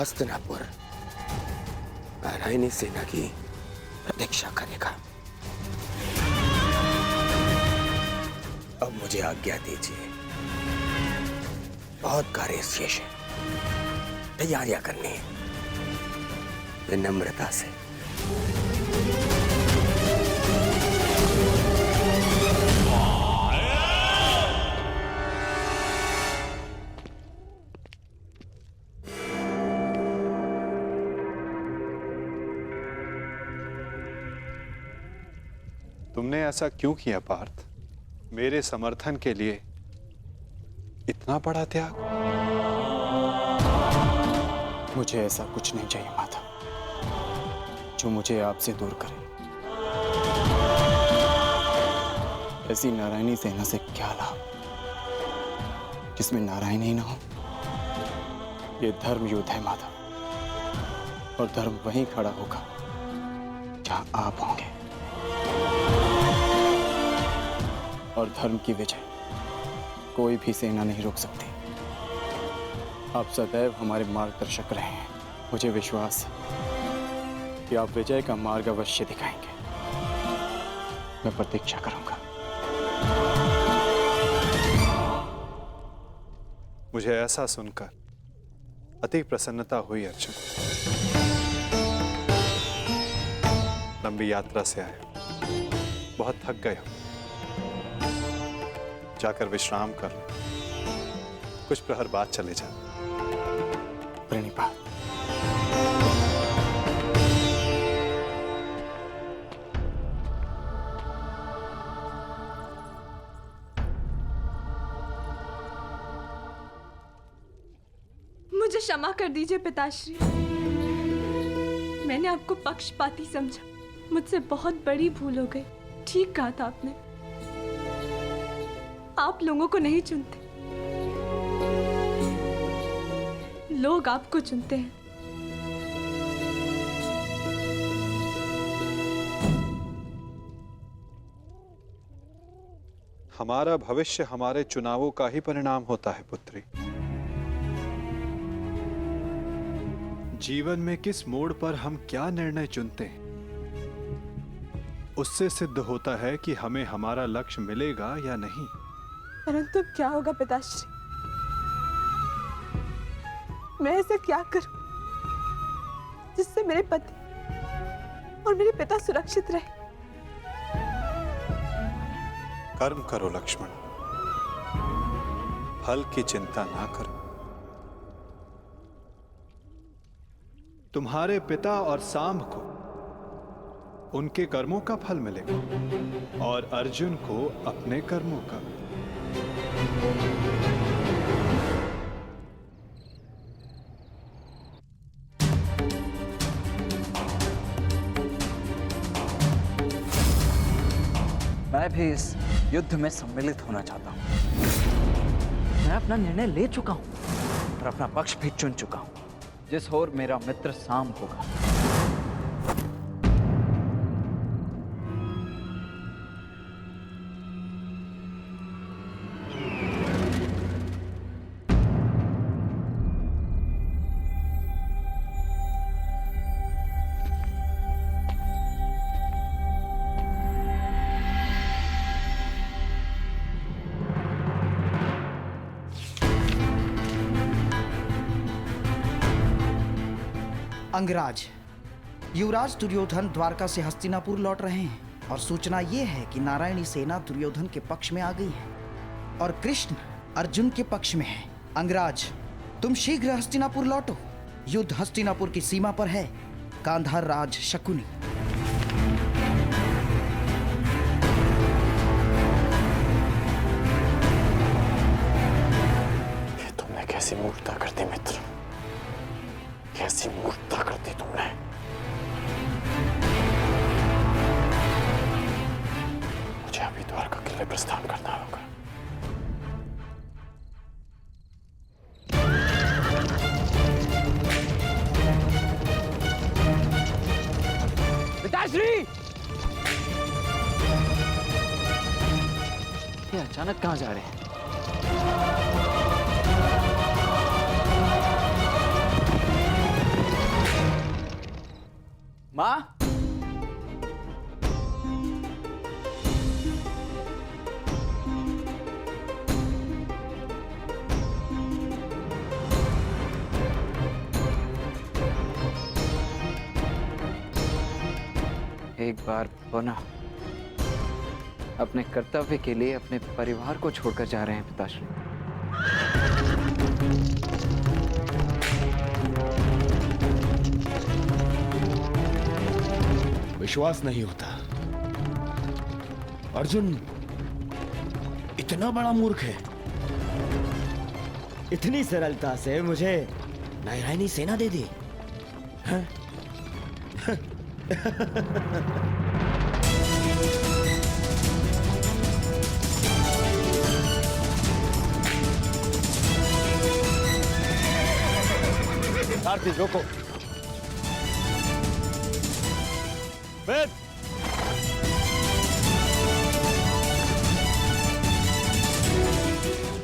हस्तिनापुर नारायणी सेना की प्रतीक्षा करेगा। अब मुझे आज्ञा दीजिए, बहुत कार्य शेष है, तैयारियां करनी है। विनम्रता से। तुमने ऐसा क्यों किया पार्थ? मेरे समर्थन के लिए इतना बड़ा त्याग? मुझे ऐसा कुछ नहीं चाहिए माता जो मुझे आपसे दूर करे। ऐसी नारायणी सेना से क्या लाभ जिसमें नारायण ही ना हो? ये धर्म युद्ध है माता, और धर्म वहीं खड़ा होगा जहां आप होंगे। और धर्म की विजय कोई भी सेना नहीं रोक सकती। आप सदैव हमारे मार्गदर्शक रहे हैं। मुझे विश्वास है कि आप विजय का मार्ग अवश्य दिखाएंगे। मैं प्रतीक्षा करूंगा। मुझे ऐसा सुनकर अति प्रसन्नता हुई अर्जुन। लंबी यात्रा से आए, बहुत थक गए हो। जाकर विश्राम कर लो, कुछ प्रहर बाद चले जा। प्रणिपात। मुझे क्षमा कर दीजिए पिताश्री, मैंने आपको पक्षपाती समझा। मुझसे बहुत बड़ी भूल हो गई। ठीक कहा था आपने, आप लोगों को नहीं चुनते, लोग आपको चुनते हैं। हमारा भविष्य हमारे चुनावों का ही परिणाम होता है पुत्री। जीवन में किस मोड़ पर हम क्या निर्णय चुनते हैं, उससे सिद्ध होता है कि हमें हमारा लक्ष्य मिलेगा या नहीं। परंतु क्या होगा पिताश्री? मैं ऐसा क्या करूं जिससे मेरे पति और मेरे पिता सुरक्षित रहे? कर्म करो लक्ष्मण, फल की चिंता ना करो। तुम्हारे पिता और सांब को उनके कर्मों का फल मिलेगा और अर्जुन को अपने कर्मों का। मैं भी इस युद्ध में सम्मिलित होना चाहता हूं। मैं अपना निर्णय ले चुका हूं और अपना पक्ष भी चुन चुका हूं। जिस ओर मेरा मित्र सांब होगा। अंगराज, युवराज दुर्योधन द्वारका से हस्तिनापुर लौट रहे हैं और सूचना ये है कि नारायणी सेना दुर्योधन के पक्ष में आ गई है और कृष्ण अर्जुन के पक्ष में है। अंगराज, तुम शीघ्र हस्तिनापुर लौटो। युद्ध हस्तिनापुर की सीमा पर है। गांधार राज शकुनी। तुमने कैसी मूर्खता कर दी मित्र, कैसी मूर्खता कर दी तुमने। मुझे अभी द्वारका के लिए प्रस्थान करना होगा। पिताश्री! ये अचानक कहां जा रहे हैं? माँ, एक बार पुनः अपने कर्तव्य के लिए अपने परिवार को छोड़कर जा रहे हैं पिताश्री। विश्वास नहीं होता, अर्जुन इतना बड़ा मूर्ख है। इतनी सरलता से मुझे नारायणी सेना दे दी। हाँ? सारथी रोको। वेद,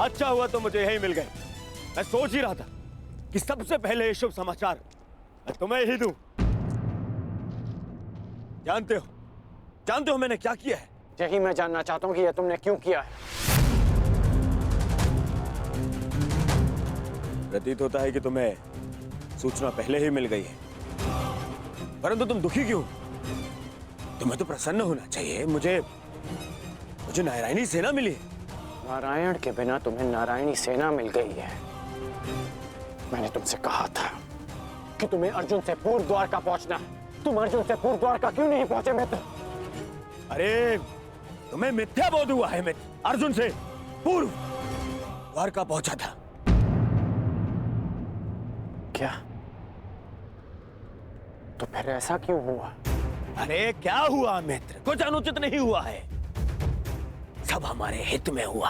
अच्छा हुआ तो मुझे यही मिल गए। मैं सोच ही रहा था कि सबसे पहले ये शुभ समाचार मैं तुम्हें ही दूं। जानते हो मैंने क्या किया है? यही मैं जानना चाहता हूँ कि यह तुमने क्यों किया है। प्रतीत होता है कि तुम्हें सूचना पहले ही मिल गई है, परंतु तुम दुखी क्यों? तुम्हें तो प्रसन्न होना चाहिए। मुझे नारायणी सेना मिली है। नारायण के बिना तुम्हें नारायणी सेना मिल गई है। मैंने तुमसे कहा था कि तुम्हें अर्जुन से पूर्व द्वारका पहुंचना। तुम अर्जुन से पूर्व द्वारका क्यों नहीं पहुंचे मित्र? अरे तुम्हें मिथ्या बोध हुआ है मित्र। अर्जुन से पूर्व द्वारका पहुंचा था। क्या? तो फिर ऐसा क्यों हुआ? अरे क्या हुआ मित्र? कुछ अनुचित नहीं हुआ है, सब हमारे हित में हुआ।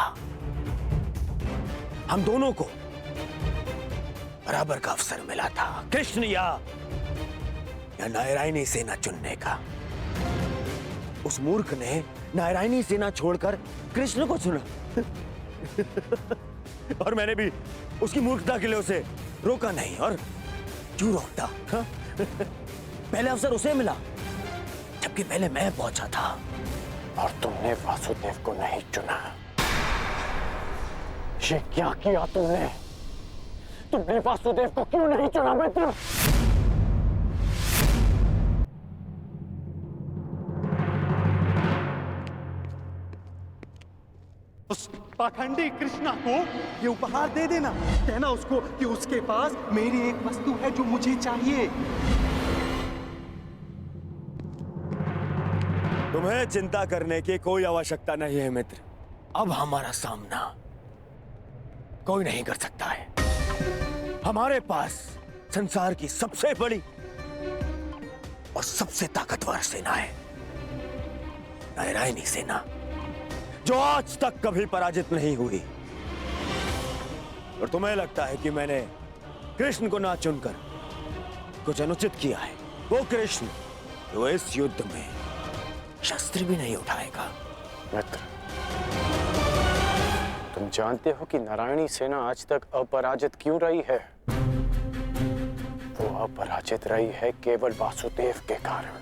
हम दोनों को बराबर का अवसर मिला था, कृष्ण या नारायणी सेना चुनने का। उस मूर्ख ने नारायणी सेना छोड़कर कृष्ण को चुना। और मैंने भी उसकी मूर्खता के लिए उसे रोका नहीं। और क्यों रोकता? हाँ? पहले अवसर उसे मिला, जबकि पहले मैं पहुंचा था। और तुमने वासुदेव को नहीं चुना। ये क्या किया तुमने? तुमने वासुदेव को क्यों नहीं चुना मित्र? उस पाखंडी कृष्णा को ये उपहार दे देना। कहना उसको कि उसके पास मेरी एक वस्तु है जो मुझे चाहिए। तुम्हें चिंता करने की कोई आवश्यकता नहीं है मित्र। अब हमारा सामना कोई नहीं कर सकता है। हमारे पास संसार की सबसे बड़ी और सबसे ताकतवर सेना है, नारायणी सेना, जो आज तक कभी पराजित नहीं हुई। और तुम्हें लगता है कि मैंने कृष्ण को ना चुनकर कुछ अनुचित किया है? वो कृष्ण जो इस युद्ध में शस्त्र भी नहीं उठाएगा। मित्र, तुम जानते हो कि नारायणी सेना आज तक अपराजित क्यों रही है? वो अपराजित रही है केवल वासुदेव के कारण।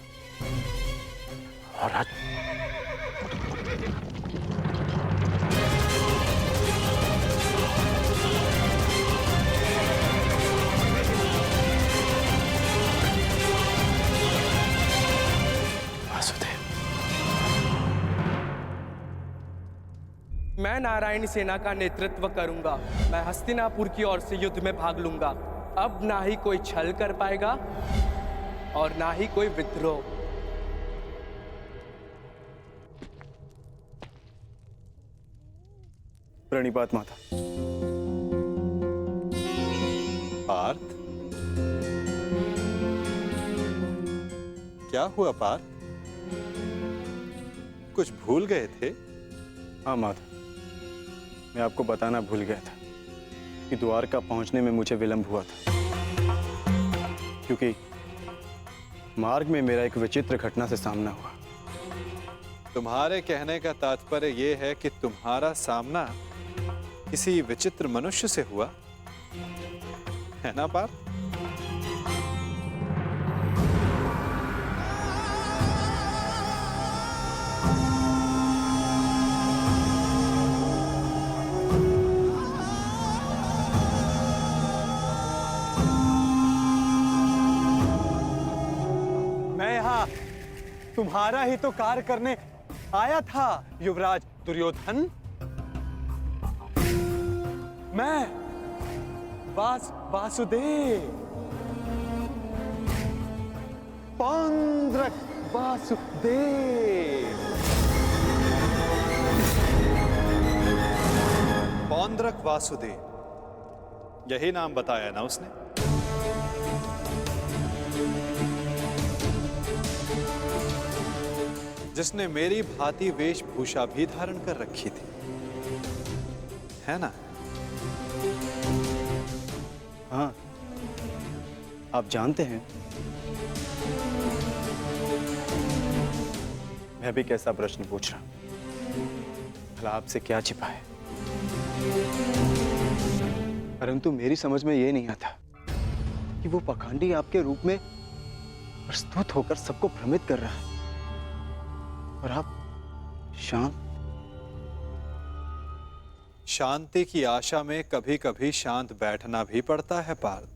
और आज मैं नारायणी सेना का नेतृत्व करूंगा। मैं हस्तिनापुर की ओर से युद्ध में भाग लूंगा। अब ना ही कोई छल कर पाएगा और ना ही कोई विद्रोह। प्रणिपात माता। पार्थ, क्या हुआ पार्थ? कुछ भूल गए थे? हाँ माता, मैं आपको बताना भूल गया था कि द्वारका पहुंचने में मुझे विलंब हुआ था, क्योंकि मार्ग में मेरा एक विचित्र घटना से सामना हुआ। तुम्हारे कहने का तात्पर्य यह है कि तुम्हारा सामना किसी विचित्र मनुष्य से हुआ है ना पार्थ? तुम्हारा ही तो कार्य करने आया था युवराज दुर्योधन। मैं वासुदेव, पौंड्रक वासुदेव। पौंड्रक वासुदेव, यही नाम बताया ना उसने? जिसने मेरी भांति वेशभूषा भी धारण कर रखी थी, है ना? हाँ, आप जानते हैं मैं भी कैसा प्रश्न पूछ रहा हूं, भला आपसे क्या छिपा है? परंतु मेरी समझ में यह नहीं आता कि वो पाखंडी आपके रूप में प्रस्तुत होकर सबको भ्रमित कर रहा है और आप शांति की आशा में कभी कभी शांत बैठना भी पड़ता है पार्थ।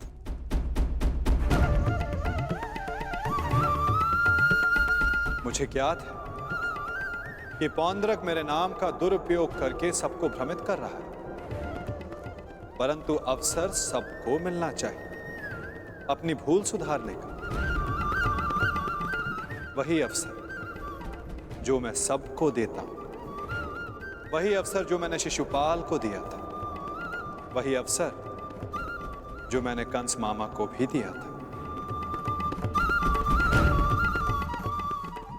मुझे ज्ञात है कि पौंड्रक मेरे नाम का दुरुपयोग करके सबको भ्रमित कर रहा है, परंतु अवसर सबको मिलना चाहिए अपनी भूल सुधारने का। वही अवसर जो मैं सबको देता हूं, वही अवसर जो मैंने शिशुपाल को दिया था, वही अवसर जो मैंने कंस मामा को भी दिया था।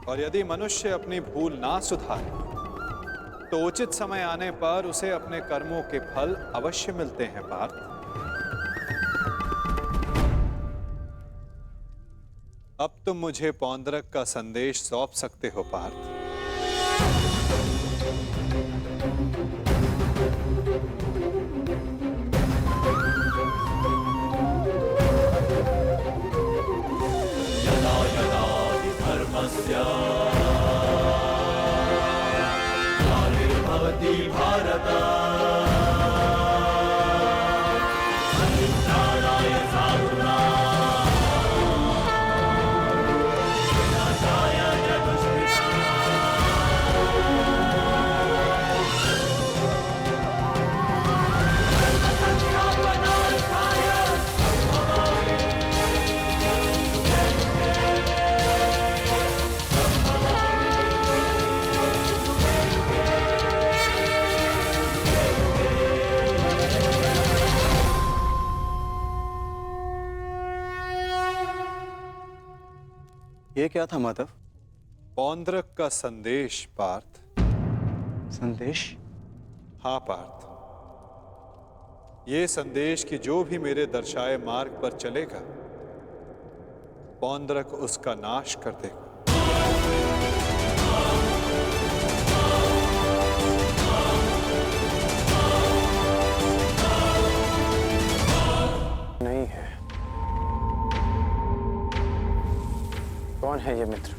और यदि मनुष्य अपनी भूल ना सुधारे तो उचित समय आने पर उसे अपने कर्मों के फल अवश्य मिलते हैं पार्थ। अब तुम मुझे पौंड्रक का संदेश सौंप सकते हो पार्थ। ये क्या था माधव? पौंड्रक का संदेश पार्थ। संदेश? हाँ पार्थ, ये संदेश कि जो भी मेरे दर्शाए मार्ग पर चलेगा पौंड्रक उसका नाश कर देगा। नहीं है। कौन है ये मित्र?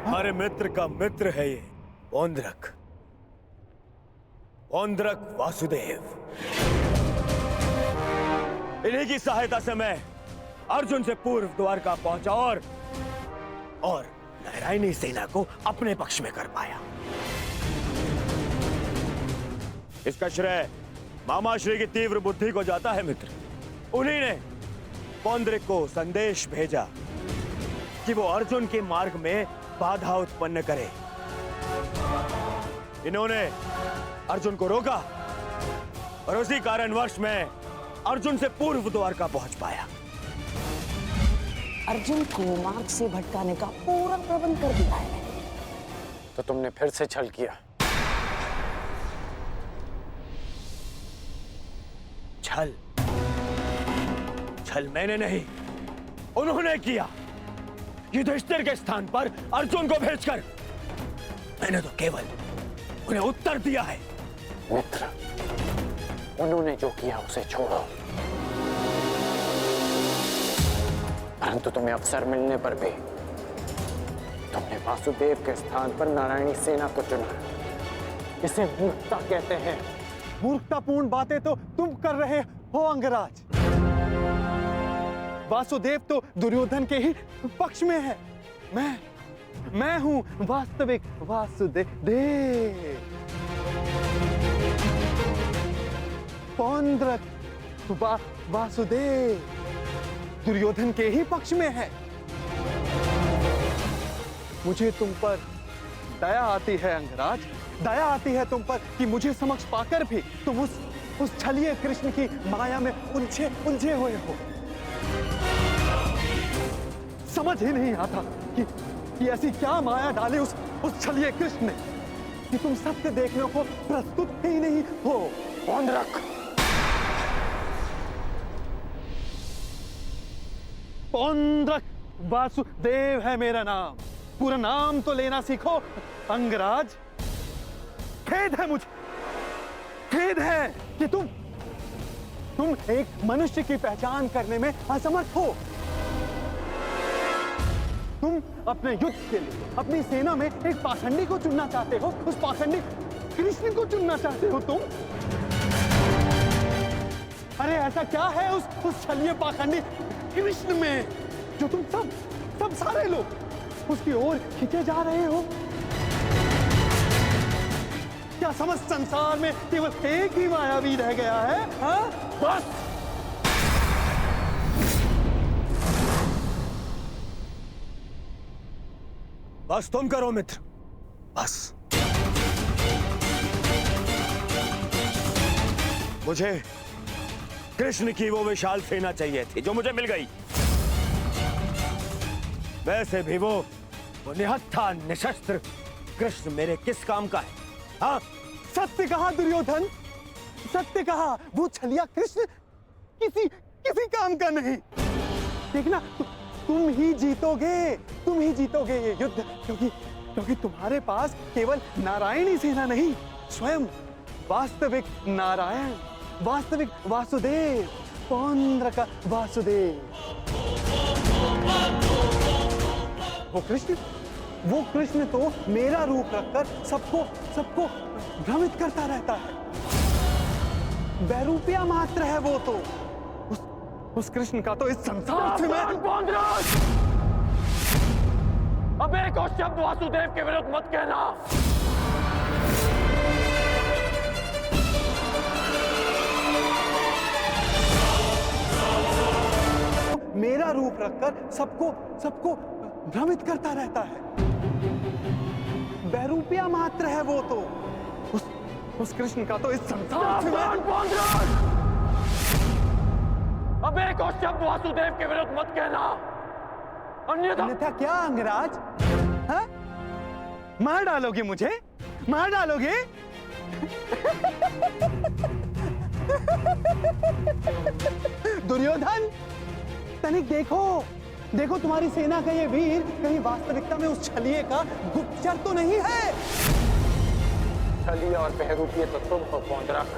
हमारे मित्र का मित्र है ये पौंड्रक, पौंड्रक वासुदेव। इन्हीं की सहायता से मैं अर्जुन से पूर्व द्वारका पहुंचा और नारायणी सेना को अपने पक्ष में कर पाया। इसका श्रेय मामाश्री की तीव्र बुद्धि को जाता है मित्र। उन्हीं ने पौंड्रक को संदेश भेजा कि वो अर्जुन के मार्ग में बाधा उत्पन्न करे। इन्होंने अर्जुन को रोका और उसी कारणवश मैं अर्जुन से पूर्व द्वारका पहुंच पाया। अर्जुन को मार्ग से भटकाने का पूरा प्रबंध कर दिया है। तो तुमने फिर से छल किया। छल? छल मैंने नहीं, उन्होंने किया। युधिष्ठिर के स्थान पर अर्जुन को भेजकर मैंने तो केवल उन्हें उत्तर दिया है। मित्र, उन्होंने जो किया उसे छोड़ो, परंतु तुम्हें अवसर मिलने पर भी तुमने वासुदेव के स्थान पर नारायणी सेना को चुना। इसे मूर्खता कहते हैं। मूर्खतापूर्ण बातें तो तुम कर रहे हो अंगराज। वासुदेव तो दुर्योधन के ही पक्ष में है। मैं हूं वास्तविक वासुदेव। पौंड्रक वासुदेव दुर्योधन के ही पक्ष में है। मुझे तुम पर दया आती है अंगराज, दया आती है तुम पर कि मुझे समक्ष पाकर भी तुम उस छलिए कृष्ण की माया में उलझे हुए हो। समझ ही नहीं आता कि ऐसी क्या माया डाली उस छलिए कृष्ण ने कि तुम सत्य देखने को प्रस्तुत ही नहीं हो। पौंड्रक, पौंड्रक वासुदेव है मेरा नाम। पूरा नाम तो लेना सीखो अंगराज। खेद है मुझे, खेद है कि तुम एक मनुष्य की पहचान करने में असमर्थ हो। तुम अपने युद्ध के लिए अपनी सेना में एक पाखंडी को चुनना चाहते हो, उस पाखंडी कृष्ण को चुनना चाहते हो तुम। अरे ऐसा क्या है उस छलिए पाखंडी कृष्ण में जो तुम सब सारे लोग उसकी ओर खींचे जा रहे हो? क्या समस्त संसार में केवल एक ही मायावी रह गया है? हाँ? बस तुम करो मित्र, बस। मुझे कृष्ण की वो विशाल सेना चाहिए थी जो मुझे मिल गई। वैसे भी वो निहत्था निशस्त्र कृष्ण मेरे किस काम का है? हाँ, सत्य कहा दुर्योधन, सत्य कहा। वो छलिया कृष्ण किसी काम का नहीं। देखना, तुम ही जीतोगे ये युद्ध, क्योंकि तुम्हारे पास केवल नारायणी सेना नहीं, स्वयं वास्तविक नारायण, वास्तविक वासुदेव, पौंड्रक वासुदेव। वो कृष्ण तो मेरा रूप रखकर सबको भ्रमित करता रहता है। वैरूपिया मात्र है वो तो। उस कृष्ण का तो इस संसार से मैं अब एक और शब्द वासुदेव के विरुद्ध मत कहना। मेरा रूप रखकर सबको भ्रमित करता रहता है। वैरूपिया मात्र है वो तो। उस कृष्ण का तो इस संसार से मैं अब एक और शब्द वासुदेव के विरुद्ध मत कहना, अन्यथा क्या अंगराज? हाँ? मार डालोगे मुझे? मार डालोगे? दुर्योधन, तनिक देखो तुम्हारी सेना का ये वीर कहीं वास्तविकता में उस छलिए का गुप्तचर तो नहीं है। छलिए और बहरूपिये तो तुम हो पौंड्रक।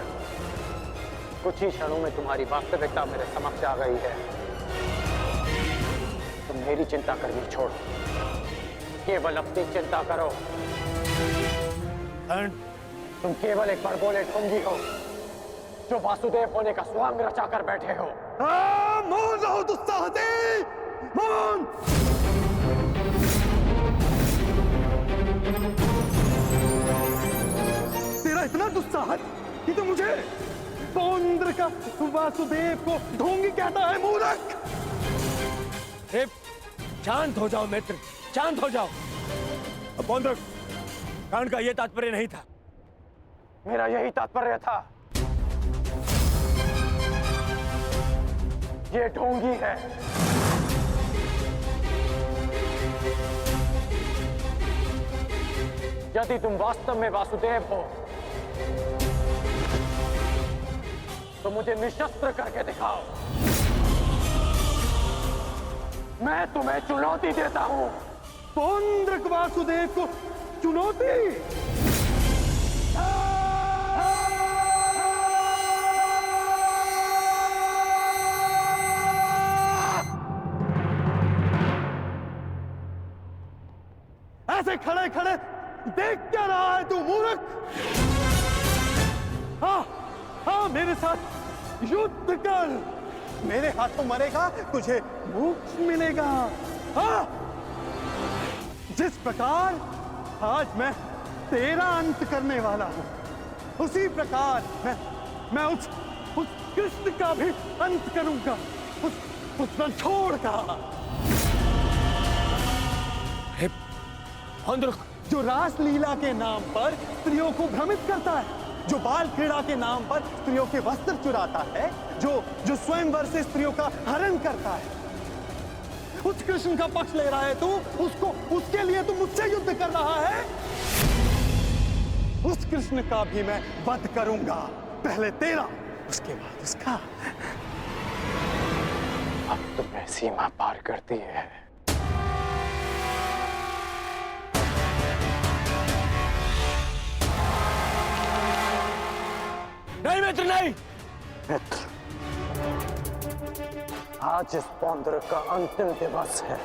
कुछ ही क्षणों में तुम्हारी वास्तविकता मेरे समक्ष आ गई है। तुम मेरी चिंता करनी छोड़ो, केवल अपनी चिंता करो। तुम केवल एक बड़बोले ढोंगी हो जो वासुदेव होने का स्वांग रचा कर बैठे हो। मौन रहो दुस्साहसी, मौन। तेरा इतना दुस्साहस कि तो मुझे पौंड्रक वासुदेव को ढोंगी कहता है, मूर्ख। शांत हो जाओ मित्र, शांत हो जाओ। पौंड्रक, कांड का यह तात्पर्य नहीं था। मेरा यही तात्पर्य था। ये ढोंगी है। यदि तुम वास्तव में वासुदेव हो तो मुझे निशस्त्र करके दिखाओ। मैं तुम्हें चुनौती देता हूं। पौंड्रक वासुदेव को चुनौती? ऐसे खड़े खड़े देख क्या रहा है तू, मूर्ख? हाँ, मेरे साथ युद्ध कर। मेरे हाथों मरेगा, तुझे मोक्ष मिलेगा। हाँ। जिस प्रकार आज मैं तेरा अंत करने वाला हूं, उसी प्रकार मैं उस कृष्ण का भी अंत करूंगा, उस रणछोड़ का। अंदर जो रासलीला के नाम पर स्त्रियों को भ्रमित करता है, जो बाल क्रीड़ा के नाम पर स्त्रियों के वस्त्र चुराता है, जो स्वयंवर से स्त्रियों का हरण करता है, उस कृष्ण का पक्ष ले रहा है तू, उसके लिए तू मुझसे युद्ध कर रहा है। उस कृष्ण का भी मैं वध करूंगा, पहले तेरा, उसके बाद उसका। अब तुम्हें सीमा पार करती है। नहीं मित्र, नहीं। मित्र, आज इस पौंद्रक का अंतिम दिवस है।